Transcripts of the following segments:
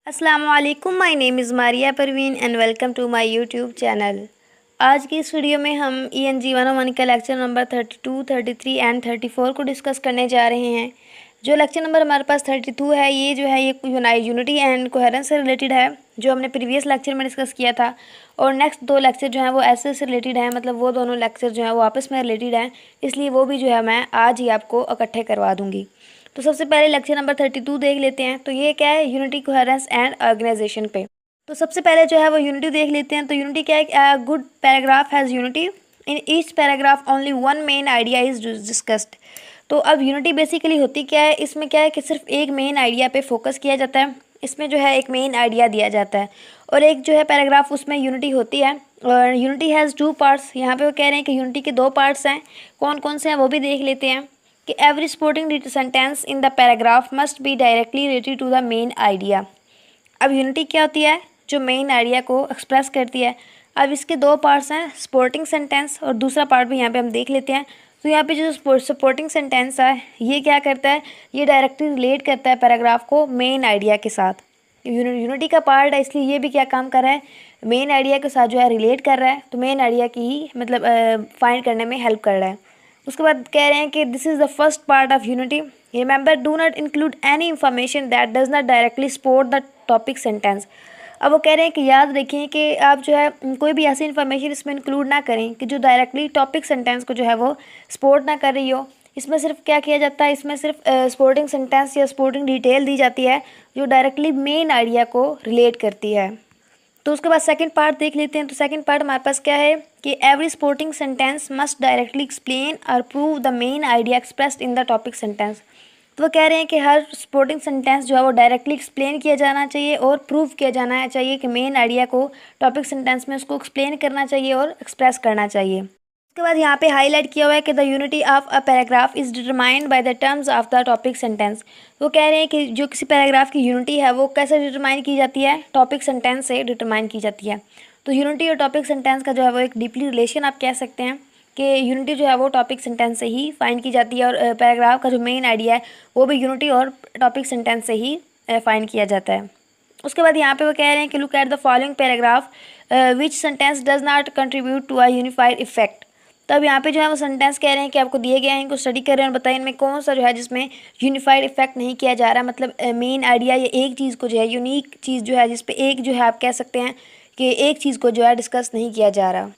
अस्सलामुअलैकुम, my name is Maria Parveen and welcome to my YouTube channel. आज की इस वीडियो में हम ENG 101 का लेक्चर नंबर 32, 33 एंड 34 को डिस्कस करने जा रहे हैं। जो लेक्चर नंबर हमारे पास 32 है, ये यूनिटी एंड कोहेरेंस से रिलेटेड है, जो हमने प्रीवियस लेक्चर में डिस्कस किया था। और नेक्स्ट दो लेक्चर जो हैं वो ऐसे से रिलेटेड हैं, मतलब वो दोनों लेक्चर जो हैं वो आपस में रिलेटेड हैं, इसलिए वो भी जो है मैं आज ही आपको इकट्ठे करवा दूँगी। तो सबसे पहले लेक्चर नंबर 32 देख लेते हैं। तो ये क्या है, यूनिटी, कोहेरेंस एंड ऑर्गेनाइजेशन पे। तो सबसे पहले जो है वो यूनिटी देख लेते हैं। तो यूनिटी क्या है, good paragraph has unity, in each paragraph only one main idea is discussed. तो अब यूनिटी बेसिकली होती क्या है, इसमें क्या है कि सिर्फ एक मेन आइडिया पे फोकस किया जाता है। इसमें जो है एक मेन आइडिया दिया जाता है और एक जो है पैराग्राफ उसमें यूनिटी होती है। और यूनिटी हैज़ टू पार्ट्स, यहाँ पे वो कह रहे हैं कि यूनिटी के दो पार्ट्स हैं। कौन कौन से हैं वो भी देख लेते हैं। कि every supporting sentence in the paragraph must be directly related to the main idea. अब यूनिटी क्या होती है, जो मेन आइडिया को एक्सप्रेस करती है। अब इसके दो पार्ट्स हैं, सपोर्टिंग सेंटेंस और दूसरा पार्ट भी यहाँ पे हम देख लेते हैं। तो यहाँ पे जो सपोर्टिंग सेंटेंस है ये क्या करता है, ये डायरेक्टली रिलेट करता है पैराग्राफ को मेन आइडिया के साथ। यूनिटी का पार्ट है, इसलिए ये भी क्या काम कर रहा है, मेन आइडिया के साथ जो है रिलेट कर रहा है। तो मेन आइडिया की ही मतलब फाइंड करने में हेल्प कर रहा है। उसके बाद कह रहे हैं कि this is the first part of unity. Remember, do not include any information that does not directly support the topic sentence. अब वो कह रहे हैं कि याद रखें कि आप जो है कोई भी ऐसी इन्फॉर्मेशन इसमें इंक्लूड ना करें कि जो डायरेक्टली टॉपिक सेंटेंस को जो है वो सपोर्ट ना कर रही हो। इसमें सिर्फ क्या किया जाता है, इसमें सिर्फ सपोर्टिंग सेंटेंस या सपोर्टिंग डिटेल दी जाती है जो डायरेक्टली मेन आइडिया को रिलेट करती है। तो उसके बाद सेकंड पार्ट देख लेते हैं। तो सेकंड पार्ट हमारे पास क्या है कि every supporting sentence must directly explain और prove the main idea expressed in the topic sentence. तो वो कह रहे हैं कि हर सपोर्टिंग सेंटेंस जो है वो डायरेक्टली एक्सप्लेन किया जाना चाहिए और प्रूव किया जाना चाहिए कि मेन आइडिया को टॉपिक सेंटेंस में उसको एक्सप्लेन करना चाहिए और एक्सप्रेस करना चाहिए। उसके बाद यहाँ पे हाईलाइट किया हुआ है कि the unity of a paragraph is determined by the terms of the topic sentence. वो कह रहे हैं कि जो किसी पैराग्राफ की यूनिटी है वो कैसे डिटरमाइन की जाती है, टॉपिक सेंटेंस से डिटरमाइन की जाती है। तो यूनिटी और टॉपिक सेंटेंस का जो है वो एक डीपली रिलेशन आप कह सकते हैं कि यूनिटी जो है वो टॉपिक सेंटेंस से ही फाइंड की जाती है और पैराग्राफ का जो मेन आइडिया है वो भी यूनिटी और टॉपिक सेंटेंस से ही फाइंड किया जाता है। उसके बाद यहाँ पे वो कह रहे हैं कि look at the following paragraph which sentence does not contribute to a unified effect. तब यहाँ पे जो है वो सेंटेंस कह रहे हैं कि आपको दिए गए हैं, इनको स्टडी कर रहे हैं और बताइए इनमें कौन सा जो है जिसमें यूनिफाइड इफेक्ट नहीं किया जा रहा, मतलब मेन आइडिया या एक चीज़ को जो है यूनिक चीज़ जो है जिसपे एक जो है आप कह सकते हैं कि एक चीज़ को जो है डिस्कस नहीं किया जा रहा।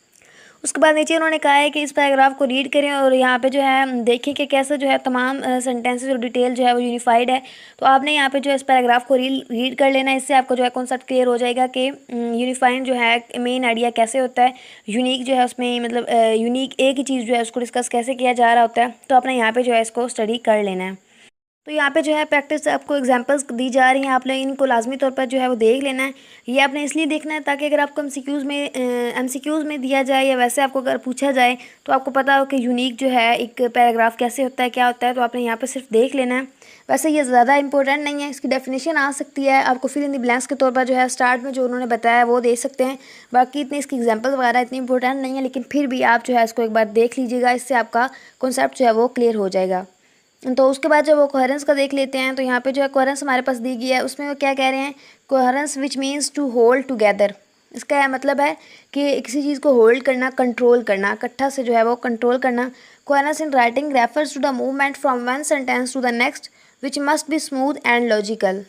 उसके बाद नीचे उन्होंने कहा है कि इस पैराग्राफ को रीड करें और यहाँ पे जो है देखें कि कैसे जो है तमाम सेंटेंसेस और डिटेल जो है वो यूनिफाइड है। तो आपने यहाँ पे जो है इस पैराग्राफ को रीड कर लेना है, इससे आपको जो है कॉन्सेप्ट क्लियर हो जाएगा कि यूनिफाइड जो है मेन आइडिया कैसे होता है, यूनिक जो है उसमें मतलब यूनिक एक ही चीज़ जो है उसको डिस्कस कैसे किया जा रहा होता है। तो आपने यहाँ पर जो है इसको स्टडी कर लेना है। तो यहाँ पे जो है प्रैक्टिस आपको एग्जांपल्स दी जा रही हैं, आपने इनको लाजमी तौर पर जो है वो देख लेना है। ये आपने इसलिए देखना है ताकि अगर आपको MCQs में दिया जाए या वैसे आपको अगर पूछा जाए तो आपको पता हो कि यूनिक जो है एक पैराग्राफ कैसे होता है, क्या होता है। तो आपने यहाँ पे सिर्फ देख लेना है। वैसे ये ज़्यादा इंपॉर्टेंट नहीं है, इसकी डेफिनेशन आ सकती है आपको फिल इन द ब्लैंक्स के तौर पर जो है स्टार्ट में जो उन्होंने बताया वो दे सकते हैं। बाकी इतनी इसकी एग्जाम्पल वगैरह इतनी इंपॉर्टेंट नहीं है, लेकिन फिर भी आप जो है इसको एक बार देख लीजिएगा, इससे आपका कॉन्सेप्ट जो है वो क्लियर हो जाएगा। तो उसके बाद जब वो कोहेरेंस का देख लेते हैं, तो यहाँ पे जो है कोहेरेंस हमारे पास दी गई है, उसमें वो क्या कह रहे हैं, coherence which means to hold together. इसका मतलब है कि किसी चीज़ को होल्ड करना, कंट्रोल करना, इकट्ठा से जो है वो कंट्रोल करना। Coherence in writing refers to the movement from one sentence to the next which must be smooth and logical.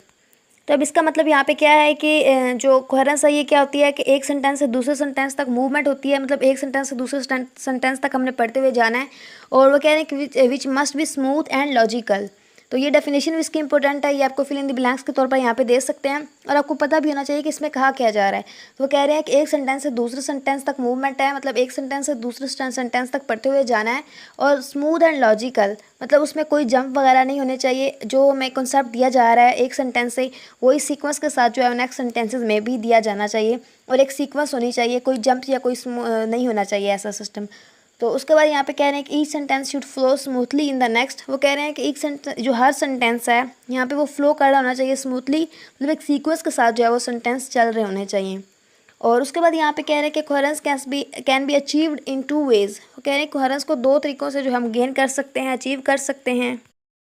तो अब इसका मतलब यहाँ पे क्या है कि जो कोहेरेंस है ये क्या होती है कि एक सेंटेंस से दूसरे सेंटेंस तक मूवमेंट होती है, मतलब एक सेंटेंस से दूसरे सेंटेंस तक हमने पढ़ते हुए जाना है। और वो कह रहे हैं कि विच must be smooth and logical. तो ये डेफिनेशन भी इसकी इंपॉर्टेंट है, ये आपको फिल इन द ब्लैंक्स के तौर पर यहाँ पे दे सकते हैं और आपको पता भी होना चाहिए कि इसमें कहा क्या जा रहा है। तो वो कह रहे हैं कि एक सेंटेंस से दूसरे सेंटेंस तक मूवमेंट है, मतलब एक सेंटेंस से दूसरे सेंटेंस तक पढ़ते हुए जाना है। और स्मूथ एंड लॉजिकल मतलब उसमें कोई जंप वगैरह नहीं होने चाहिए। जो हमें कॉन्सेप्ट दिया जा रहा है एक सेंटेंस से, वही सीक्वेंस के साथ जो है नेक्स्ट सेंटेंसेस में भी दिया जाना चाहिए और एक सीक्वेंस होनी चाहिए, कोई जंप या कोई नहीं होना चाहिए ऐसा सिस्टम। तो उसके बाद यहाँ पे कह रहे हैं कि each sentence should flow smoothly in the next. वो कह रहे हैं कि एक सेंटेंस जो हर सेंटेंस है यहाँ पे वो फ्लो कर रहा होना चाहिए स्मूथली, मतलब एक सीक्वेंस के साथ जो है वो सेंटेंस चल रहे होने चाहिए। और उसके बाद यहाँ पे कह रहे हैं कि coherence can be achieved in two ways. वो कह रहे हैं कोहेरेंस को दो तरीक़ों से जो हम गेन कर सकते हैं, अचीव कर सकते हैं।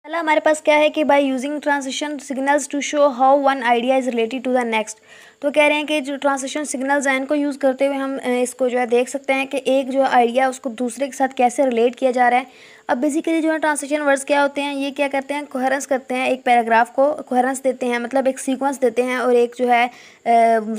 पहला हमारे पास क्या है कि by using transition signals to show how one idea is related to the next. तो कह रहे हैं कि जो ट्रांजिशन सिग्नल्स हैं इनको यूज़ करते हुए हम इसको जो है देख सकते हैं कि एक जो आइडिया उसको दूसरे के साथ कैसे रिलेट किया जा रहा है। अब बेसिकली जो है ट्रांजिशन वर्ड्स क्या होते हैं, ये क्या करते हैं, कोहेरेंस करते हैं, एक पैराग्राफ को कोहेरेंस देते हैं, मतलब एक सीक्वेंस देते हैं और एक जो है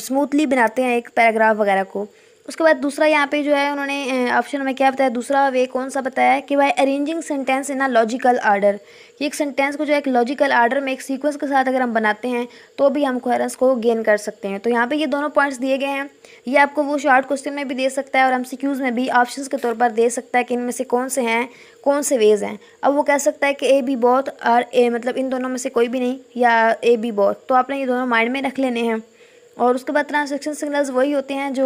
स्मूथली बनाते हैं एक पैराग्राफ वगैरह को। उसके बाद दूसरा यहाँ पे जो है उन्होंने ऑप्शन में क्या बताया, दूसरा वे कौन सा बताया है कि by arranging sentence in a logical order, कि एक सेंटेंस को जो है एक लॉजिकल आर्डर में एक सीक्वेंस के साथ अगर हम बनाते हैं तो भी हम कोहेरेंस को गेन कर सकते हैं। तो यहाँ पे ये दोनों पॉइंट्स दिए गए हैं, ये आपको वो शॉर्ट क्वेश्चन में भी दे सकता है और एमसीक्यूज़ में भी ऑप्शंस के तौर पर दे सकता है कि इनमें से कौन से हैं, कौन से वेज हैं। अब वो कह सकता है कि ए बी बोथ और ए, मतलब इन दोनों में से कोई भी नहीं, या ए बी बोथ। तो आपने ये दोनों माइंड में रख लेने हैं। और उसके बाद ट्रांसलेशन सिग्नल्स वही होते हैं जो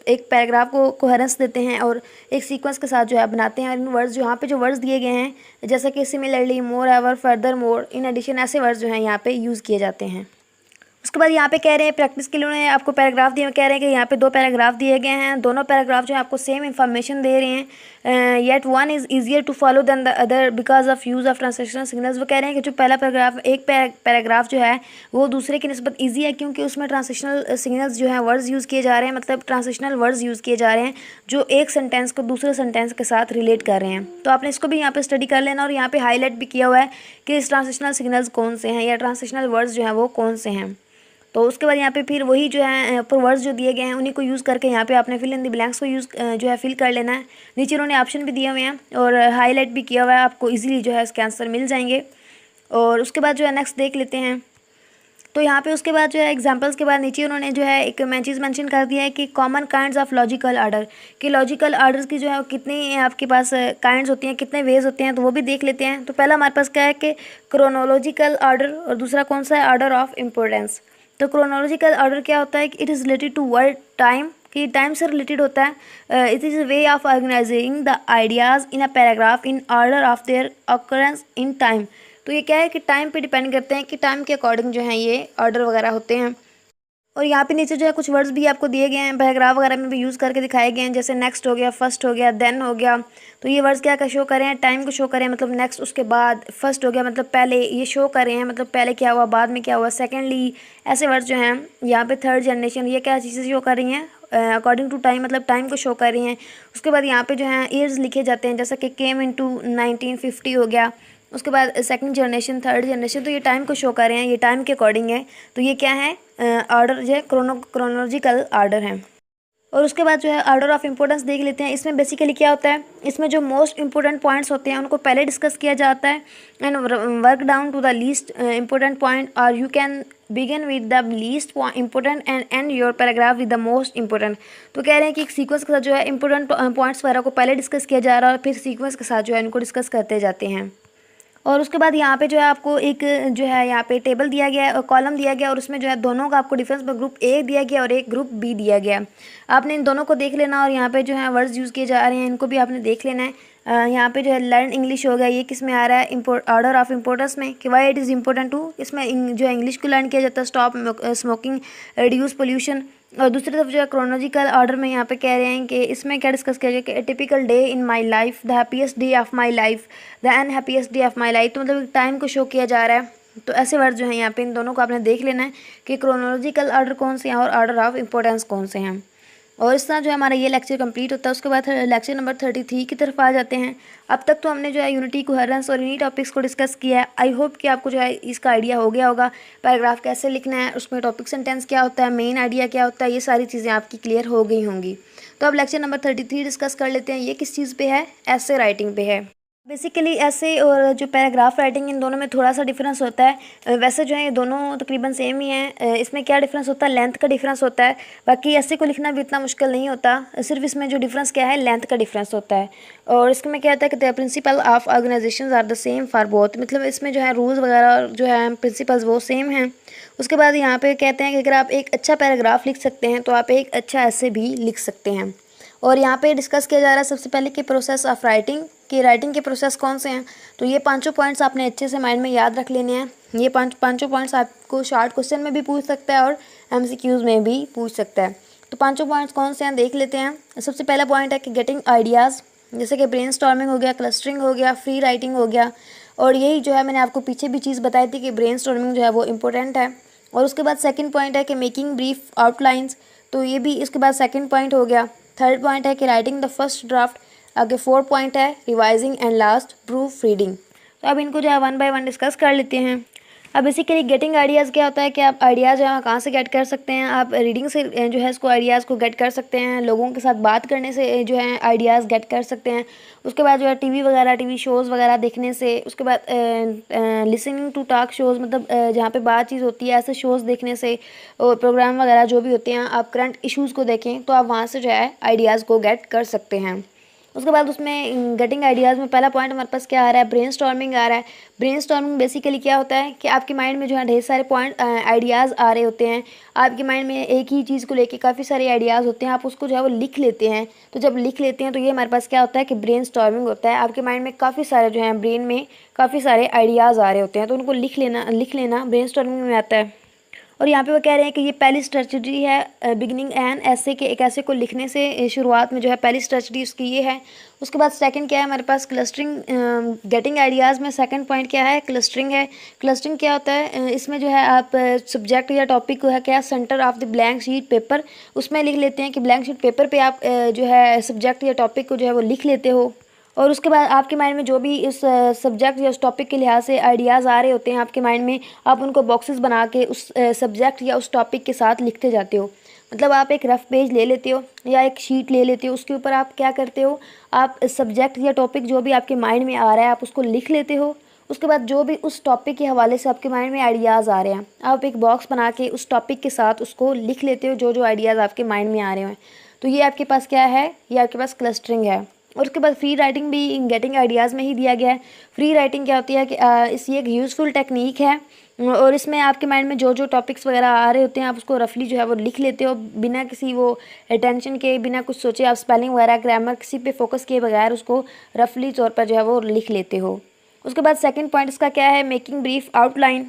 एक पैराग्राफ को कोहेरेंस देते हैं और एक सीक्वेंस के साथ जो है बनाते हैं। और इन वर्ड्स जो यहाँ पे जो वर्ड्स दिए गए हैं, जैसे कि similarly, moreover, furthermore, in addition, ऐसे वर्ड्स जो हैं यहाँ पे यूज़ किए जाते हैं। उसके बाद यहाँ पे कह रहे हैं प्रैक्टिस के लिए उन्होंने आपको पैराग्राफ दिए, कह रहे हैं कि यहाँ पे दो पैराग्राफ दिए गए हैं, दोनों पैराग्राफ जो है आपको सेम इन्फॉर्मेशन दे रहे हैं, yet one is easier to follow than the other because of use of translation signals. वो कह रहे हैं कि जो पहला पैराग्राफ, एक पैराग्राफ जो है वो दूसरे की निस्बत ईजी है क्योंकि उसमें ट्रांसलेशनल सिग्नल्स जो है वर्ड्स यूज़ किए जा रहे हैं, मतलब ट्रांसलेशनल वर्ड्स यूज़ किए जा रहे हैं जो एक सेंटेंस को दूसरे सेंटेंस के साथ रिलेट कर रहे हैं। तो आपने इसको भी यहाँ पे स्टडी कर लेना और यहाँ पे हाईलाइट भी किया हुआ है कि इस ट्रांसलेशनल सिग्नल्स कौन से हैं या ट्रांसलेशनल वर्ड्स जो हैं वो कौन से हैं। तो उसके बाद यहाँ पे फिर वही जो है वर्ड्स जो दिए गए हैं उन्हीं को यूज़ करके यहाँ पे आपने फिल इन द ब्लैंक्स को यूज़ जो है फिल कर लेना है। नीचे उन्होंने ऑप्शन भी दिए हुए हैं और हाईलाइट भी किया हुआ है, आपको इजीली जो है इसके आंसर मिल जाएंगे। और उसके बाद जो है नेक्स्ट देख लेते हैं। तो यहाँ पे उसके बाद जो है एग्जांपल्स के बाद नीचे उन्होंने जो है एक चीज़ मेंशन कर दिया है कि common kinds of logical order, कि लॉजिकल आर्डर्स की जो है कितनी आपके पास काइंड्स होती हैं, कितने वेज होते हैं, तो वो भी देख लेते हैं। तो पहला हमारे पास क्या है कि क्रोनोलॉजिकल आर्डर और दूसरा कौन सा है, ऑर्डर ऑफ इम्पोर्टेंस। तो क्रोनोलॉजिकल ऑर्डर क्या होता है कि it is related to word time, कि टाइम से रिलेटेड होता है। It is a way of organizing the ideas in a paragraph in order of their occurrence in time. तो ये क्या है कि टाइम पे डिपेंड करते हैं कि टाइम के अकॉर्डिंग जो है ये ऑर्डर वगैरह होते हैं। और यहाँ पे नीचे जो है कुछ वर्ड्स भी आपको दिए गए हैं, पैराग्राफ वगैरह में भी यूज़ करके दिखाए गए हैं, जैसे नेक्स्ट हो गया, फर्स्ट हो गया, देन हो गया। तो ये वर्ड्स क्या का शो कर रहे हैं, टाइम को शो कर रहे हैं, मतलब नेक्स्ट उसके बाद, फर्स्ट हो गया मतलब पहले, ये शो कर रहे हैं मतलब पहले क्या हुआ, बाद में क्या हुआ, सेकेंडली, ऐसे वर्ड्स जो हैं। यहाँ पे थर्ड जनरेशन, ये क्या चीज़ें शो कर रही हैं, अकॉर्डिंग टू टाइम, मतलब टाइम को शो कर रही हैं। उसके बाद यहाँ पे जो है ईयर्स लिखे जाते हैं, जैसा कि केम इनटू 1950 हो गया। उसके बाद सेकंड जनरेशन, थर्ड जनरेशन, तो ये टाइम को शो कर रहे हैं, ये टाइम के अकॉर्डिंग है। तो ये क्या है, ऑर्डर जो है क्रोनोलॉजिकल ऑर्डर है। और उसके बाद जो है ऑर्डर ऑफ इंपॉर्टेंस देख लेते हैं। इसमें बेसिकली क्या होता है, इसमें जो मोस्ट इंपॉर्टेंट पॉइंट्स होते हैं उनको पहले डिस्कस किया जाता है and work down to the least important point, और you can begin with the least important and end your paragraph with the most important. तो कह रहे हैं कि एक सीक्वेंस के साथ जो है इंपॉर्टेंट पॉइंट्स वगैरह को पहले डिस्कस किया जा रहा है और फिर सीक्वेंस के साथ जो है इनको डिस्कस करते जाते हैं। और उसके बाद यहाँ पे जो है आपको एक जो है यहाँ पे टेबल दिया गया है और कॉलम दिया गया और उसमें जो है दोनों का आपको डिफरेंस में ग्रुप ए दिया गया और एक ग्रुप बी दिया गया। आपने इन दोनों को देख लेना और यहाँ पे जो है वर्ड्स यूज़ किए जा रहे हैं इनको भी आपने देख लेना है। यहाँ पे जो है लर्न इंग्लिश हो गया, ये किस में आ रहा है, ऑर्डर ऑफ इम्पोर्टेंस में, कि why it is important to, इसमें जो है इंग्लिश को लर्न किया जाता है, स्टॉप स्मोकिंग, रिड्यूस पोल्यूशन। और दूसरी तरफ जो है क्रोनोलॉजिकल ऑर्डर में यहाँ पे कह रहे हैं कि इसमें क्या डिस्कस किया जाए कि typical day in my life, the happiest day of my life, the unhappiest day of my life. तो मतलब टाइम को शो किया जा रहा है। तो ऐसे वर्ड जो हैं यहाँ पे इन दोनों को आपने देख लेना है कि क्रोनोलॉजिकल ऑर्डर कौन से हैं और ऑर्डर ऑफ इम्पोर्टेंस कौन से हैं। और इस तरह जो हमारा ये लेक्चर कंप्लीट होता है। उसके बाद लेक्चर नंबर 33 की तरफ आ जाते हैं। अब तक तो हमने जो है यूनिटी, कोहेरेंस और इन्हीं टॉपिक्स को डिस्कस किया है। आई होप कि आपको जो है इसका आइडिया हो गया होगा, पैराग्राफ कैसे लिखना है, उसमें टॉपिक सेंटेंस क्या होता है, मेन आइडिया क्या होता है, ये सारी चीज़ें आपकी क्लियर हो गई होंगी। तो अब लेक्चर नंबर 33 डिस्कस कर लेते हैं। ये किस चीज़ पे है, ऐसे राइटिंग पे है। बेसिकली ऐसे और जो पैराग्राफ राइटिंग, इन दोनों में थोड़ा सा डिफरेंस होता है। वैसे जो है ये दोनों तकरीबन सेम ही हैं। इसमें क्या डिफरेंस होता है, लेंथ का डिफरेंस होता है। बाकी ऐसे को लिखना भी इतना मुश्किल नहीं होता, सिर्फ इसमें जो डिफरेंस क्या है, लेंथ का डिफरेंस होता है। और इसमें क्या होता है कि the principle of organization are the same for both, मतलब इसमें जो है रूल्स वगैरह जो है प्रिंसिपल्स वो सेम हैं। उसके बाद यहाँ पे कहते हैं कि अगर आप एक अच्छा पैराग्राफ लिख सकते हैं तो आप एक अच्छा ऐसे भी लिख सकते हैं। और यहाँ पे डिस्कस किया जा रहा है सबसे पहले कि प्रोसेस ऑफ राइटिंग, कि राइटिंग के प्रोसेस कौन से हैं। तो ये पांचों पॉइंट्स आपने अच्छे से माइंड में याद रख लेने हैं। ये पांचों पॉइंट्स आपको शॉर्ट क्वेश्चन में भी पूछ सकता है और एमसीक्यूज़ में भी पूछ सकता है। तो पांचों पॉइंट्स कौन से हैं देख लेते हैं। सबसे पहला पॉइंट है कि गेटिंग आइडियाज़, जैसे कि ब्रेनस्टॉर्मिंग हो गया, क्लस्टरिंग हो गया, फ्री राइटिंग हो गया। और यही जो है मैंने आपको पीछे भी चीज़ बताई थी कि ब्रेनस्टॉर्मिंग जो है वो इम्पोर्टेंट है। और उसके बाद सेकंड पॉइंट है कि मेकिंग ब्रीफ आउटलाइंस, तो ये भी इसके बाद सेकंड पॉइंट हो गया। थर्ड पॉइंट है कि राइटिंग द फर्स्ट ड्राफ्ट। आगे फोर्थ पॉइंट है revising and last proof reading. तो अब इनको जो है वन बाय वन डिस्कस कर लेते हैं। अब बेसिकली गेटिंग आइडियाज़ क्या होता है कि आप आइडियाज़ जो है कहाँ से गेट कर सकते हैं, आप रीडिंग से जो है इसको आइडियाज़ को गेट कर सकते हैं, लोगों के साथ बात करने से जो है आइडियाज़ गेट कर सकते हैं, उसके बाद जो है टीवी वगैरह टीवी शोज़ वगैरह देखने से, उसके बाद लिसनिंग टू टॉक शोज़ मतलब जहाँ पे बातचीत होती है ऐसे शोज़ देखने से, और प्रोग्राम वगैरह जो भी होते हैं आप करंट इश्यूज़ को देखें तो आप वहाँ से जो है आइडियाज़ को गेट कर सकते हैं। उसके बाद उसमें गेटिंग आइडियाज़ में पहला पॉइंट हमारे पास क्या आ रहा है, ब्रेनस्टॉर्मिंग आ रहा है। ब्रेनस्टॉर्मिंग बेसिकली क्या होता है कि आपके माइंड में जो है ढेर सारे पॉइंट आइडियाज़ आ रहे होते हैं, आपके माइंड में एक ही चीज़ को लेके काफ़ी सारे आइडियाज़ होते हैं, आप उसको जो है वो लिख लेते हैं। तो जब लिख लेते हैं तो ये हमारे पास क्या होता है कि ब्रेनस्टॉर्मिंग होता है। आपके माइंड में काफ़ी सारे जो है ब्रेन में काफ़ी सारे आइडियाज़ आ रहे होते हैं, तो उनको लिख लेना ब्रेनस्टॉर्मिंग में आता है। और यहाँ पे वो कह रहे हैं कि ये पहली स्ट्रेटजी है बिगिनिंग एन ऐसे के एक ऐसे को लिखने से शुरुआत में जो है पहली स्ट्रेटजी उसकी ये है। उसके बाद सेकंड क्या है हमारे पास क्लस्टरिंग, गेटिंग आइडियाज़ में सेकंड पॉइंट क्या है, क्लस्टरिंग है। क्लस्टरिंग क्या होता है, इसमें जो है आप सब्जेक्ट या टॉपिक को है क्या centre of the blank sheet paper, उसमें लिख लेते हैं कि ब्लैंक शीट पेपर पे आप जो है सब्जेक्ट या टॉपिक को जो है वो लिख लेते हो। और उसके बाद आपके माइंड में जो भी इस सब्जेक्ट या उस टॉपिक के लिहाज से आइडियाज़ आ रहे होते हैं आपके माइंड में, आप उनको बॉक्सेस बना के उस सब्जेक्ट या उस टॉपिक के साथ लिखते जाते हो। मतलब आप एक रफ पेज ले लेते हो या एक शीट ले लेते हो, उसके ऊपर आप क्या करते हो, आप सब्जेक्ट या टॉपिक जो भी आपके माइंड में आ रहा है आप उसको लिख लेते हो। उसके बाद जो भी उस टॉपिक के हवाले से आपके माइंड में आइडियाज़ आ रहे हैं आप एक बॉक्स बना के उस टॉपिक के साथ उसको लिख लेते हो, जो जो आइडियाज़ आपके माइंड में आ रहे हैं। तो ये आपके पास क्या है, ये आपके पास क्लस्टरिंग है। और उसके बाद फ्री राइटिंग भी गेटिंग आइडियाज़ में ही दिया गया है। फ्री राइटिंग क्या होती है कि इस ये एक यूज़फुल टेक्निक है, और इसमें आपके माइंड में जो जो टॉपिक्स वगैरह आ रहे होते हैं आप उसको रफली जो है वो लिख लेते हो, बिना किसी वो अटेंशन के, बिना कुछ सोचे, आप स्पेलिंग वगैरह ग्रामर किसी पे फोकस किए बगैर उसको रफली तौर पर जो है वो लिख लेते हो। उसके बाद सेकंड पॉइंट इसका क्या है, मेकिंग ब्रीफ आउटलाइन।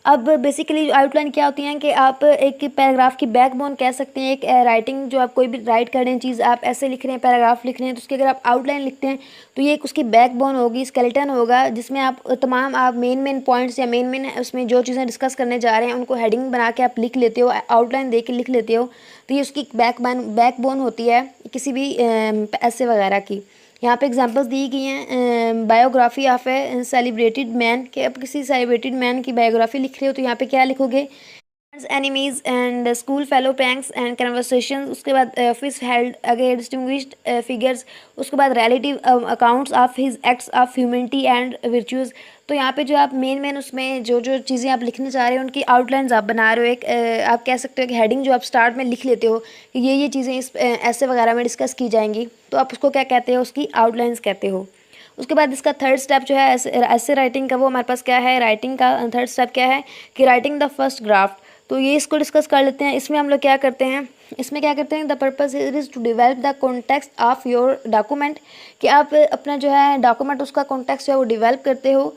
अब बेसिकली आउटलाइन क्या होती हैं कि आप एक पैराग्राफ की बैकबोन कह सकते हैं, एक राइटिंग जो आप कोई भी राइट कर रहे हैं चीज़, आप ऐसे लिख रहे हैं पैराग्राफ लिख रहे हैं तो उसकी अगर आप आउटलाइन लिखते हैं तो ये एक उसकी बैकबोन होगी, स्केलेटन होगा, जिसमें आप तमाम आप मेन पॉइंट्स या मेन उसमें जो चीज़ें डिस्कस करने जा रहे हैं उनको हेडिंग बना के आप लिख लेते हो, आउटलाइन दे के लिख लेते हो। तो ये उसकी बैकबोन होती है किसी भी ऐसे वगैरह की। यहाँ पे एग्जांपल्स दी गई हैं, biography of A celebrated man, कि अब किसी सेलिब्रेटेड मैन की बायोग्राफी लिख रहे हो तो यहाँ पे क्या लिखोगे, enemies and school fellow pranks and conversation. उसके बाद ऑफिस हेल्ड अगे डिस्टिंग्विश्ड फिगर्स। उसके बाद relative accounts of his acts of humanity and virtues. तो यहाँ पे जो आप मेन उसमें जो जो चीज़ें आप लिखना चाह रहे हो उनकी आउटलाइंस आप बना रहे हो, एक आप कह सकते हो कि हेडिंग जो आप स्टार्ट में लिख लेते हो कि ये चीज़ें इस ऐसे वगैरह में डिस्कस की जाएंगी, तो आप उसको क्या कहते हो, उसकी आउटलाइंस कहते हो। उसके बाद इसका थर्ड स्टेप जो है ऐसे राइटिंग का, वो हमारे पास क्या है, राइटिंग का थर्ड स्टेप क्या है कि राइटिंग द फर्स्ट ड्राफ्ट। तो ये इसको डिस्कस कर लेते हैं। इसमें हम लोग क्या करते हैं, इसमें क्या करते हैं, the purpose is to develop the context of your document, कि आप अपना जो है डॉक्यूमेंट उसका कॉन्टेक्स्ट जो है वो डिवेल्प करते हो।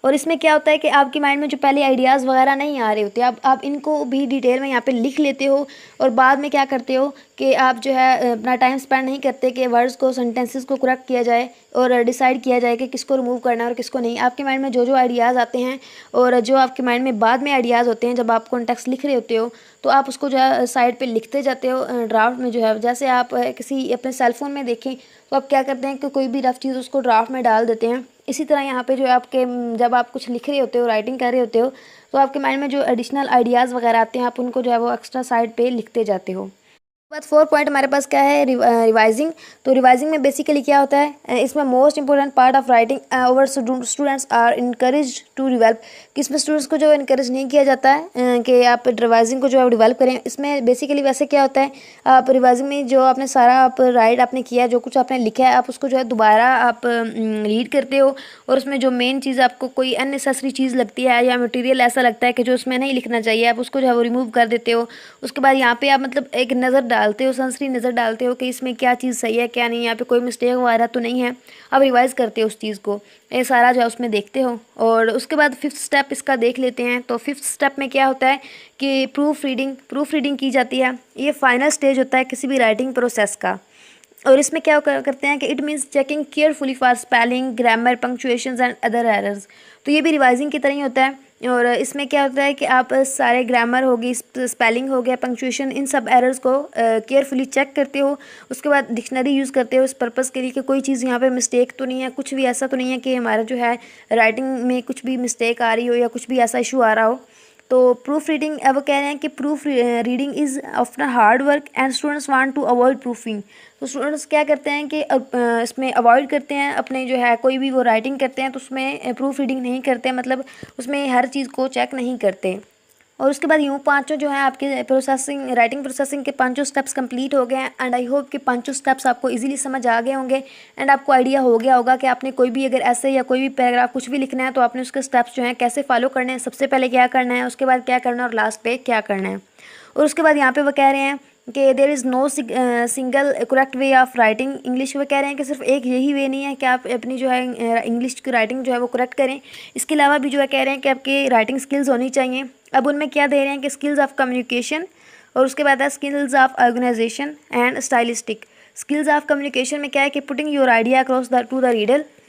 और इसमें क्या होता है कि आपके माइंड में जो पहले आइडियाज़ वगैरह नहीं आ रहे होते, आप इनको भी डिटेल में यहाँ पे लिख लेते हो, और बाद में क्या करते हो कि आप जो है अपना टाइम स्पेंड नहीं करते कि वर्ड्स को, सेंटेंसेस को करेक्ट किया जाए और डिसाइड किया जाए कि किसको रिमूव करना है और किसको नहीं। आपके माइंड में जो जो आइडियाज़ आते हैं और जो आपके माइंड में बाद में आइडियाज़ होते हैं जब आप कॉन्टेक्स्ट लिख रहे होते हो, तो आप उसको जो है साइड पर लिखते जाते हो ड्राफ्ट में। जो है जैसे आप किसी अपने सेलफोन में देखें तो आप क्या करते हैं कि कोई भी रफ चीज़ उसको ड्राफ्ट में डाल देते हैं। इसी तरह यहाँ पे जो आपके जब आप कुछ लिख रहे होते हो, राइटिंग कर रहे होते हो, तो आपके माइंड में जो एडिशनल आइडियाज़ वगैरह आते हैं आप उनको जो है वो एक्स्ट्रा साइड पे लिखते जाते हो। बाद 4 पॉइंट हमारे पास क्या है, रिवाइजिंग। तो रिवाइजिंग में बेसिकली क्या होता है, इसमें most important part of writing over students are encourage to develop, कि इसमें स्टूडेंट्स को जो इनकरेज नहीं किया जाता है कि आप रिवाइजिंग को जो है डिवेल्प करें। इसमें बेसिकली वैसे क्या होता है, आप रिवाइजिंग में जो आपने सारा आप राइट आपने किया, जो कुछ आपने लिखा है, आप उसको जो है दोबारा आप रीड करते हो, और उसमें जो मेन चीज़ आपको कोई अननेसेसरी चीज़ लगती है या मटेरियल ऐसा लगता है कि जो उसमें नहीं लिखना चाहिए, आप उसको जो है वो रिमूव कर देते हो। उसके बाद यहाँ पे आप मतलब एक नज़र डालते हो, सनसनी नज़र डालते हो कि इसमें क्या चीज़ सही है क्या नहीं, यहाँ पे कोई मिस्टेक वगैरह तो नहीं है, आप रिवाइज़ करते हो उस चीज़ को, ये सारा जो है उसमें देखते हो। और उसके बाद फिफ्थ स्टेप इसका देख लेते हैं। तो फिफ्थ स्टेप में क्या होता है कि प्रूफ रीडिंग की जाती है। ये फाइनल स्टेज होता है किसी भी राइटिंग प्रोसेस का। और इसमें क्या करते हैं कि it means checking carefully for spelling, grammar, punctuations and other errors. तो ये भी रिवाइजिंग की तरह ही होता है। और इसमें क्या होता है कि आप सारे ग्रामर होगी, स्पेलिंग हो गया, पंक्चुएशन, इन सब एरर्स को केयरफुली चेक करते हो। उसके बाद डिक्शनरी यूज़ करते हो इस पर्पज़ के लिए कि कोई चीज़ यहाँ पे मिस्टेक तो नहीं है, कुछ भी ऐसा तो नहीं है कि हमारा जो है राइटिंग में कुछ भी मिस्टेक आ रही हो या कुछ भी ऐसा इशू आ रहा हो। तो प्रूफ रीडिंग, वो कह रहे हैं कि proofreading is often hard work and students want to avoid proofing. तो स्टूडेंट्स क्या करते हैं कि इसमें अवॉइड करते हैं, अपने जो है कोई भी वो राइटिंग करते हैं तो उसमें प्रूफ रीडिंग नहीं करते, मतलब उसमें हर चीज़ को चेक नहीं करते। और उसके बाद यूँ पांचों जो है आपके प्रोसेसिंग, राइटिंग प्रोसेसिंग के पांचों स्टेप्स कंप्लीट हो गए हैं। एंड आई होप कि पांचों स्टेप्स आपको इजीली समझ आ गए होंगे एंड आपको आइडिया हो गया होगा कि आपने कोई भी अगर ऐसे या कोई भी पैराग्राफ कुछ भी लिखना है तो आपने उसके स्टेप्स जो हैं कैसे फॉलो करने हैं, सबसे पहले क्या करना है, उसके बाद क्या करना है और लास्ट पे क्या करना है। और उसके बाद यहाँ पे वो कह रहे हैं कि there is no single correct way of writing English. वो कह रहे हैं कि सिर्फ एक यही वे नहीं है कि आप अपनी जो है इंग्लिश की राइटिंग जो है वो करेक्ट करें, इसके अलावा भी जो है कह रहे हैं कि आपकी राइटिंग स्किल्स होनी चाहिए। अब उनमें क्या दे रहे हैं कि स्किल्स ऑफ कम्युनिकेशन, और उसके बाद है skills of organization and stylistic. Skills of communication में क्या है कि putting your idea across the to the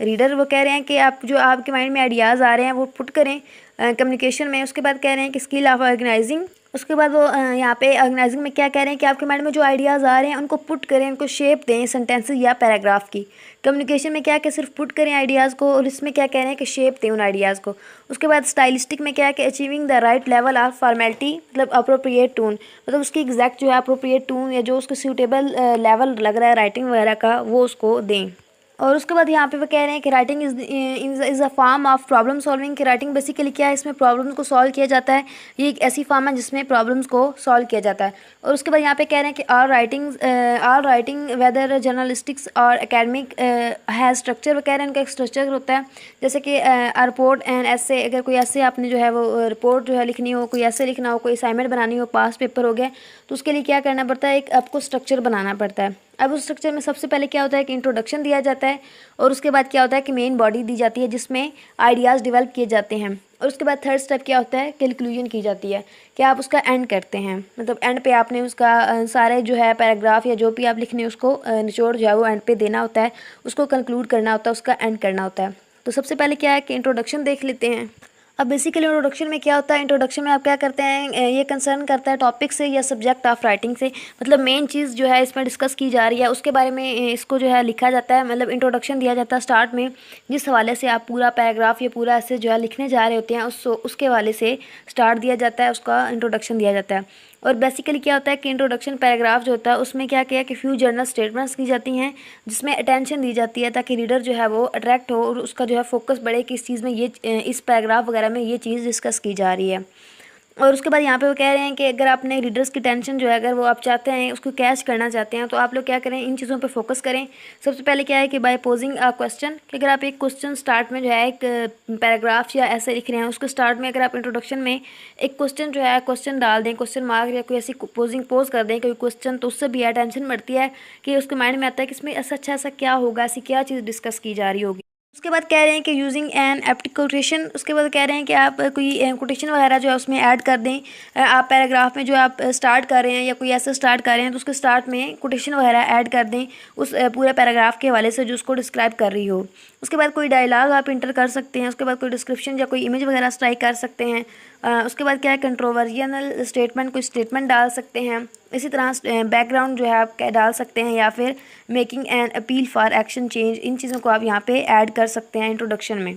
reader. वो कह रहे हैं कि आप जो आपके माइंड में आइडियाज़ आ रहे हैं वो पुट करें कम्युनिकेशन में। उसके बाद कह रहे हैं कि स्किल ऑफ ऑर्गेनाइजिंग, उसके बाद वो यहाँ पे ऑर्गेनाइजिंग में क्या कह रहे हैं कि आपके माइंड में जो आइडियाज़ आ रहे हैं उनको पुट करें, उनको शेप दें सेंटेंसेस या पैराग्राफ की। कम्युनिकेशन में क्या है कि सिर्फ पुट करें आइडियाज़ को, और इसमें क्या कह रहे हैं कि शेप दें उन आइडियाज़ को। उसके बाद स्टाइलिस्टिक में क्या है कि achieving the right level of formality, मतलब अप्रोप्रिएट टून, मतलब उसकी एग्जैक्ट जो है अप्रोप्रिएट टून या जो उसको सूटेबल लेवल लग रहा है राइटिंग वगैरह का वो उसको दें। और उसके बाद यहाँ पे वो कह रहे हैं कि writing is a form of problem solving, कि राइटिंग बेसिकली क्या है, इसमें प्रॉब्लम्स को सॉल्व किया जाता है। ये एक ऐसी फॉर्म है जिसमें प्रॉब्लम्स को सॉल्व किया जाता है। और उसके बाद यहाँ पे कह रहे हैं कि आर राइटिंग वेदर जर्नलिस्टिक्स और एकेडमिक है स्ट्रक्चर। वो कह रहे हैं उनका एक स्ट्रक्चर होता है, जैसे कि रिपोर्ट एंड ऐसे, अगर कोई ऐसे आपने जो है वो रिपोर्ट जो है लिखनी हो, कोई ऐसे लिखना हो, कोई असाइनमेंट बनानी हो, पास पेपर हो गया, तो उसके लिए क्या करना पड़ता है, एक आपको स्ट्रक्चर बनाना पड़ता है। अब उस स्ट्रक्चर में सबसे पहले क्या होता है कि इंट्रोडक्शन दिया जाता है, और उसके बाद क्या होता है कि मेन बॉडी दी जाती है जिसमें आइडियाज़ डेवलप किए जाते हैं। और उसके बाद थर्ड स्टेप क्या होता है, कंक्लूजन की जाती है कि आप उसका एंड करते हैं, मतलब एंड पे आपने उसका सारे जो है पैराग्राफ या जो भी आप लिखने उसको निचोड़ जो है वो एंड पे देना होता है, उसको कंक्लूड करना होता है, उसका एंड करना होता है। तो सबसे पहले क्या है कि इंट्रोडक्शन देख लेते हैं। अब बेसिकली इंट्रोडक्शन में क्या होता है, इंट्रोडक्शन में आप क्या करते हैं, ये कंसर्न करता है टॉपिक से या सब्जेक्ट ऑफ राइटिंग से, मतलब मेन चीज़ जो है इसमें डिस्कस की जा रही है उसके बारे में इसको जो है लिखा जाता है, मतलब इंट्रोडक्शन दिया जाता है स्टार्ट में, जिस हवाले से आप पूरा पैराग्राफ या पूरा ऐसे जो है लिखने जा रहे होते हैं उसके हवाले से स्टार्ट दिया जाता है, उसका इंट्रोडक्शन दिया जाता है। और बेसिकली क्या होता है कि इंट्रोडक्शन पैराग्राफ जो होता है उसमें क्या किया कि फ्यू जर्नल स्टेटमेंट्स की जाती हैं जिसमें अटेंशन दी जाती है ताकि रीडर जो है वो अट्रैक्ट हो और उसका जो है फोकस बढ़े कि इस चीज़ में ये इस पैराग्राफ वगैरह में ये चीज़ डिस्कस की जा रही है। और उसके बाद यहाँ पे वो कह रहे हैं कि अगर आपने रीडर्स की टेंशन जो है अगर वो आप चाहते हैं उसको कैच करना चाहते हैं तो आप लोग क्या करें, इन चीज़ों पे फोकस करें। सबसे पहले क्या है कि बाय पोजिंग अ क्वेश्चन, कि अगर आप एक क्वेश्चन स्टार्ट में जो है एक पैराग्राफ या ऐसे लिख रहे हैं उसके स्टार्ट में अगर आप इंट्रोडक्शन में एक क्वेश्चन जो है क्वेश्चन डाल दें, क्वेश्चन मार्क या कोई ऐसी पोज कर दें कोई क्वेश्चन, तो उससे भी टेंशन बढ़ती है कि उसके माइंड में आता है कि इसमें ऐसा अच्छा ऐसा क्या होगा, ऐसी क्या चीज़ डिस्कस की जा रही होगी। उसके बाद कह रहे हैं कि यूजिंग एन एप्ट कोटेशन, उसके बाद कह रहे हैं कि आप कोई कोटेशन वगैरह जो है उसमें ऐड कर दें। आप पैराग्राफ में जो आप स्टार्ट कर रहे हैं या कोई ऐसा स्टार्ट कर रहे हैं तो उसके स्टार्ट में कोटेशन वगैरह ऐड कर दें उस पूरे पैराग्राफ के हवाले से जो उसको डिस्क्राइब कर रही हो। उसके बाद कोई डायलॉग आप इंटर कर सकते हैं, उसके बाद कोई डिस्क्रिप्शन या कोई इमेज वगैरह स्ट्राइक कर सकते हैं। उसके बाद क्या है कंट्रोवर्शियल स्टेटमेंट, कोई स्टेटमेंट डाल सकते हैं। इसी तरह बैकग्राउंड जो है आप डाल सकते हैं या फिर making an appeal for action change, इन चीज़ों को आप यहाँ पे ऐड कर सकते हैं इंट्रोडक्शन में।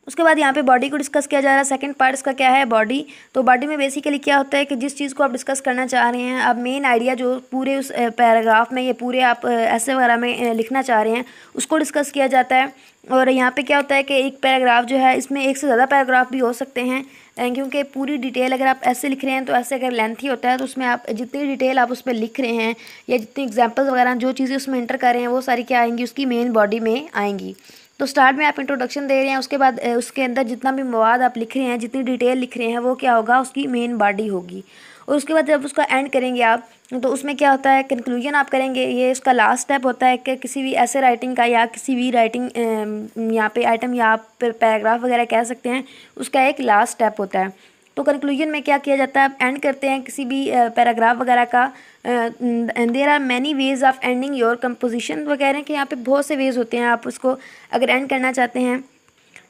उसके बाद यहाँ पे बॉडी को डिस्कस किया जा रहा है। सेकंड पार्ट इसका क्या है, बॉडी। तो बॉडी में बेसिकली क्या होता है कि जिस चीज़ को आप डिस्कस करना चाह रहे हैं, आप मेन आइडिया जो पूरे उस पैराग्राफ में या पूरे आप ऐसे वगैरह में लिखना चाह रहे हैं उसको डिस्कस किया जाता है। और यहाँ पे क्या होता है कि एक पैराग्राफ जो है इसमें एक से ज़्यादा पैराग्राफ भी हो सकते हैं, क्योंकि पूरी डिटेल अगर आप ऐसे लिख रहे हैं तो ऐसे अगर लेंथी होता है तो उसमें आप जितनी डिटेल आप उस पर लिख रहे हैं या जितनी एग्जाम्पल्स वगैरह जो चीज़ें उसमें एंटर कर रहे हैं वो सारी क्या आएंगी, उसकी मेन बॉडी में आएंगी। तो स्टार्ट में आप इंट्रोडक्शन दे रहे हैं, उसके बाद उसके अंदर जितना भी मवाद आप लिख रहे हैं, जितनी डिटेल लिख रहे हैं वो क्या होगा, उसकी मेन बॉडी होगी। और उसके बाद जब उसका एंड करेंगे आप तो उसमें क्या होता है, कंक्लूजन आप करेंगे। ये इसका लास्ट स्टेप होता है कि किसी भी ऐसे राइटिंग का या किसी भी राइटिंग यहाँ पे आइटम या आप पैराग्राफ वगैरह कह सकते हैं, उसका एक लास्ट स्टेप होता है। तो कंक्लूजन में क्या किया जाता है, आप एंड करते हैं किसी भी पैराग्राफ वगैरह का। There are many ways of ending your composition, वो कह रहे हैं कि यहाँ पे बहुत से वेज होते हैं आप उसको अगर एंड करना चाहते हैं।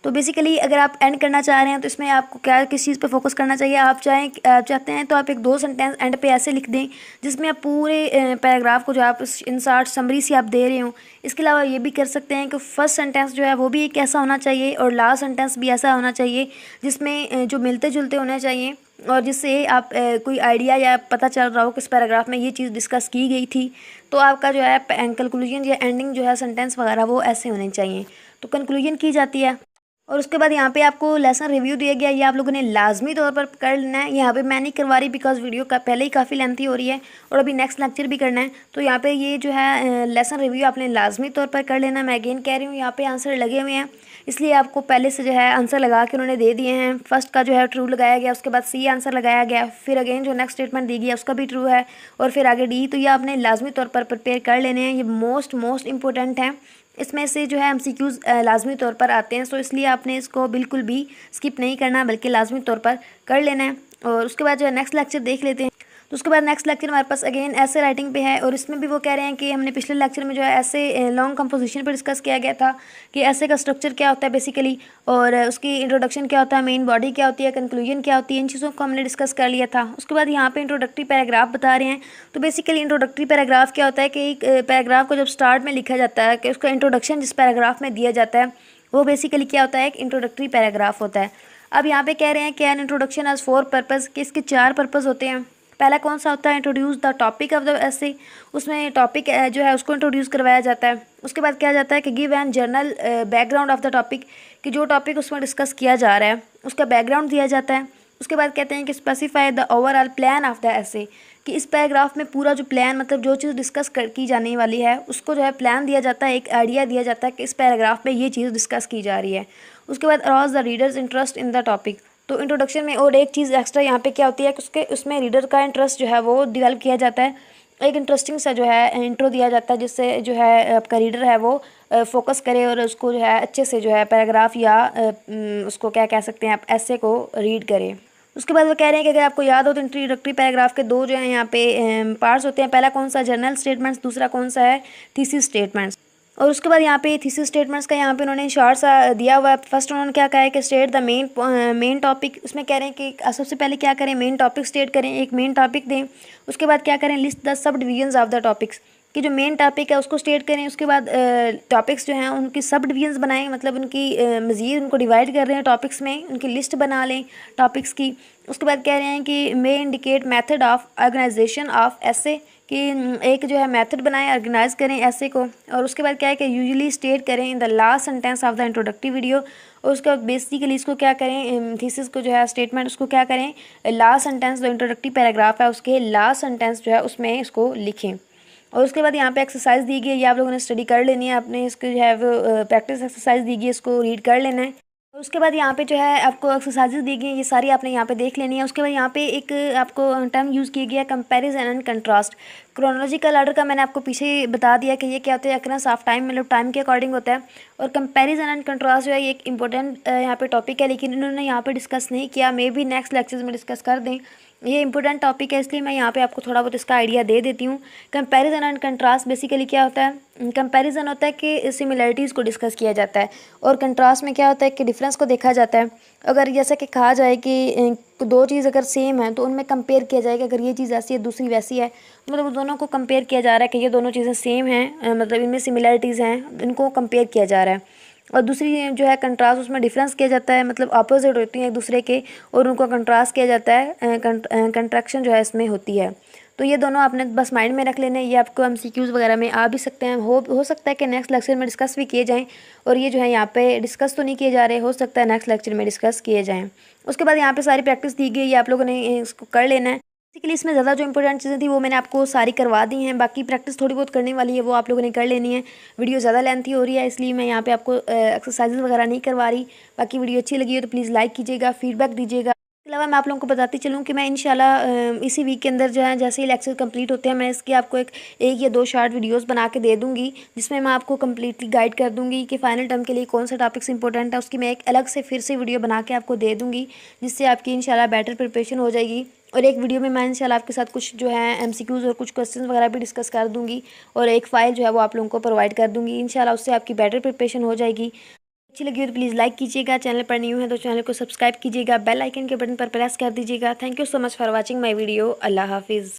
तो बेसिकली अगर आप एंड करना चाह रहे हैं तो इसमें आपको क्या किस चीज़ पे फोकस करना चाहिए, आप चाहते हैं तो आप एक 2 सेंटेंस एंड पे ऐसे लिख दें जिसमें आप पूरे पैराग्राफ को जो आप इन शॉर्ट समरी से आप दे रहे हो। इसके अलावा ये भी कर सकते हैं कि फर्स्ट सेंटेंस जो है वो भी एक ऐसा होना चाहिए और लास्ट सेंटेंस भी ऐसा होना चाहिए जिसमें जो मिलते जुलते होने चाहिए और जिससे आप कोई आइडिया या पता चल रहा हो कि इस पैराग्राफ में ये चीज़ डिस्कस की गई थी। तो आपका जो है कंक्लूजन या एंडिंग जो है सेंटेंस वगैरह वो ऐसे होने चाहिए। तो कंक्लूजन की जाती है और उसके बाद यहाँ पे आपको लेसन रिव्यू दिया गया, ये आप लोगों ने लाजमी तौर पर कर लेना है। यहाँ पे मैं नहीं करवा रही बिकॉज वीडियो का पहले ही काफ़ी लेंथी हो रही है और अभी नेक्स्ट लेक्चर भी करना है। तो यहाँ पे ये जो है लेसन रिव्यू आपने लाजमी तौर पर कर लेना। मैं अगेन कह रही हूँ यहाँ पे आंसर लगे हुए हैं, इसलिए आपको पहले से जो है आंसर लगा के उन्होंने दे दिए हैं। फर्स्ट का जो है ट्रू लगाया गया, उसके बाद सी आंसर लगाया गया, फिर अगेन जो नेक्स्ट स्टेटमेंट दी गई उसका भी ट्रू है और फिर आगे डी। तो ये आपने लाजमी तौर पर प्रिपेयर कर लेने हैं, ये मोस्ट इंपॉर्टेंट है। इसमें से जो है एमसीक्यूज़ लाजमी तौर पर आते हैं, सो इसलिए आपने इसको बिल्कुल भी स्किप नहीं करना बल्कि लाजमी तौर पर कर लेना है। और उसके बाद जो है नेक्स्ट लेक्चर देख लेते हैं। तो उसके बाद नेक्स्ट लेक्चर हमारे पास अगेन ऐसे राइटिंग पे है और इसमें भी वो कह रहे हैं कि हमने पिछले लेक्चर में जो है ऐसे लॉन्ग कंपोजिशन पर डिस्कस किया गया था कि ऐसे का स्ट्रक्चर क्या होता है बेसिकली, और उसकी इंट्रोडक्शन क्या होता है, मेन बॉडी क्या होती है, कंक्लूजन क्या होती है, इन चीज़ों को हमने डिस्कस कर लिया था। उसके बाद यहाँ पे इंट्रोडक्टरी पैराग्राफ बता रहे हैं। तो बेसिकली इंट्रोडक्टरी पैराग्राफ क्या होता है कि एक पैराग्राफ को जब स्टार्ट में लिखा जाता है कि उसका इंट्रोडक्शन जिस पैराग्राफ में दिया जाता है वो बेसिकली क्या होता है, एक इंट्रोडक्टरी पैराग्राफ होता है। अब यहाँ पे कह रहे हैं कि एन इंट्रोडक्शन एज 4 पर्पज़, कि इसके 4 पर्पज़ होते हैं। पहला कौन सा होता है, introduce the topic of the essay, उसमें टॉपिक जो है उसको इंट्रोड्यूस करवाया जाता है। उसके बाद क्या जाता है कि give an general background of the topic, कि जो टॉपिक उसमें डिस्कस किया जा रहा है उसका बैकग्राउंड दिया जाता है। उसके बाद कहते हैं कि specify the overall plan of the essay, कि इस पैराग्राफ में पूरा जो प्लान मतलब जो चीज़ डिस्कस की जाने वाली है उसको जो है प्लान दिया जाता है, एक आइडिया दिया जाता है कि इस पैराग्राफ में ये चीज़ डिस्कस की जा रही है। उसके बाद arouse the readers interest in the topic, तो इंट्रोडक्शन में और एक चीज़ एक्स्ट्रा यहाँ पे क्या होती है कि उसमें रीडर का इंटरेस्ट जो है वो डेवलप किया जाता है। एक इंटरेस्टिंग सा जो है इंट्रो दिया जाता है जिससे जो है आपका रीडर है वो फोकस करे और उसको जो है अच्छे से जो है पैराग्राफ या उसको क्या कह सकते हैं आप ऐसे को रीड करें। उसके बाद वो कह रहे हैं कि अगर आपको याद हो तो इंट्रोडक्टरी पैराग्राफ के 2 जो हैं यहाँ पे पार्ट्स होते हैं। पहला कौन सा, जनरल स्टेटमेंट्स, दूसरा कौन सा है, थीसिस स्टेटमेंट्स। और उसके बाद यहाँ पे थीसिस स्टेटमेंट्स का यहाँ पे उन्होंने शॉर्ट सा दिया हुआ है। फर्स्ट उन्होंने क्या कहा है कि स्टेट द मेन टॉपिक, उसमें कह रहे हैं कि सबसे पहले क्या करें, मेन टॉपिक स्टेट करें, एक मेन टॉपिक दें। उसके बाद क्या करें, list the sub divisions of the topics, कि जो मेन टॉपिक है उसको स्टेट करें। उसके बाद टॉपिक्स जो हैं उनकी सब डिवीजन्स बनाएं, मतलब उनकी मज़ीद उनको डिवाइड कर रहे हैं टॉपिक्स में, उनकी लिस्ट बना लें टॉपिक्स की। उसके बाद कह रहे हैं कि may indicate method of organisation of essay, कि एक जो है मेथड बनाएं, ऑर्गेनाइज करें ऐसे को। और उसके बाद क्या है कि यूजुअली स्टेट करें in the last sentence of the introductory video. और उसके बाद बेसिकली इसको क्या करें, थीसिस को जो है स्टेटमेंट उसको क्या करें, लास्ट सेंटेंस जो इंट्रोडक्टरी पैराग्राफ है उसके लास्ट सेंटेंस जो है उसमें इसको लिखें। और उसके बाद यहाँ पे एक्सरसाइज दी गई है, ये आप लोगों ने स्टडी कर लेनी है, आपने इसको जो है वो प्रैक्टिस एक्सरसाइज दी गई है, इसको रीड कर लेना है। और उसके बाद यहाँ पे जो है आपको एक्सरसाइजेज दी गई हैं, ये सारी आपने यहाँ पे देख लेनी है। उसके बाद यहाँ पे एक आपको टर्म यूज़ किया गया comparison and contrast. Chronological order का मैंने आपको पीछे बता दिया कि ये क्या होता है, अक्रनेस ऑफ टाइम मतलब टाइम के अकॉर्डिंग होता है। और कंपैरिजन एंड कंट्रास्ट जो है ये एक इंपॉर्टेंट यहाँ पे टॉपिक है, लेकिन इन्होंने यहाँ पे डिस्कस नहीं किया, मे बी नेक्स्ट लेक्चर्स में डिस्कस कर दें। ये इंपॉर्टेंट टॉपिक है इसलिए मैं यहाँ पे आपको थोड़ा बहुत इसका आइडिया दे देती हूँ। कंपैरिजन एंड कंट्रास्ट बेसिकली क्या होता है, कंपैरिजन होता है कि सिमिलरिटीज़ को डिस्कस किया जाता है और कंट्रास्ट में क्या होता है कि डिफरेंस को देखा जाता है। अगर जैसा कि कहा जाए कि 2 चीज़ अगर सेम है तो उनमें कंपेयर किया जाएगा, अगर ये चीज़ ऐसी है दूसरी वैसी है मतलब दोनों को कंपेयर किया जा रहा है कि ये दोनों चीज़ें सेम हैं, मतलब इनमें सिमिलरिटीज़ हैं, इनको कंपेयर किया जा रहा है। और दूसरी जो है कंट्रास्ट, उसमें डिफरेंस किया जाता है, मतलब अपोजिट होती हैं एक दूसरे के और उनको कंट्रास्ट किया जाता है, कंट्रैक्शन जो है इसमें होती है। तो ये दोनों आपने बस माइंड में रख लेने, ये आपको एमसीक्यूज़ वगैरह में आ भी सकते हैं, हो सकता है कि नेक्स्ट लेक्चर में डिस्कस भी किए जाएँ। और ये जो है यहाँ पे डिस्कस तो नहीं किए जा रहे, हो सकता है नेक्स्ट लेक्चर में डिस्कस किए जाएँ। उसके बाद यहाँ पे सारी प्रैक्टिस दी गई, ये आप लोगों ने इसको कर लेना है। बेसिकली इसमें ज़्यादा जो इंपॉर्टेंट चीज़ें थी वो मैंने आपको सारी करवा दी हैं, बाकी प्रैक्टिस थोड़ी बहुत करने वाली है वो आप लोगों ने कर लेनी है। वीडियो ज़्यादा लेंथी हो रही है इसलिए मैं यहाँ पे आपको एक्सरसाइजेज वगैरह नहीं करवा रही। बाकी वीडियो अच्छी लगी हो तो प्लीज़ लाइक कीजिएगा, फीडबैक दीजिएगा। इसके अलावा मैं आप लोगों को बताती चलूँ कि मैं इंशाल्लाह इसी वीक के अंदर जो है जैसे ही लेक्चर कंप्लीट होते हैं मैं इसकी आपको एक या दो शॉर्ट वीडियोस बना के दे दूँगी, जिसमें मैं आपको कम्प्लीटली गाइड कर दूँगी कि फ़ाइनल टर्म के लिए कौन सा टॉपिक्स इंपॉर्टेंट है। उसकी मैं एक अलग से फिर से वीडियो बना के आपको दे दूँगी, जिससे आपकी इंशाल्लाह बेटर प्रिपरेशन हो जाएगी। और एक वीडियो में मैं इंशाल्लाह आपके साथ कुछ जो है MCQs और कुछ क्वेश्चन वगैरह भी डिस्कस कर दूँगी, और एक फ़ाइल जो है वो आप लोगों को प्रोवाइड कर दूँगी। इंशाल्लाह उससे आपकी बेटर प्रिपरेशन हो जाएगी। अच्छी लगी हो तो प्लीज़ लाइक कीजिएगा, चैनल पर न्यू है तो चैनल को सब्सक्राइब कीजिएगा, बेल आइकन के बटन पर प्रेस कर दीजिएगा। Thank you so much for watching my video. अल्लाह हाफिज़।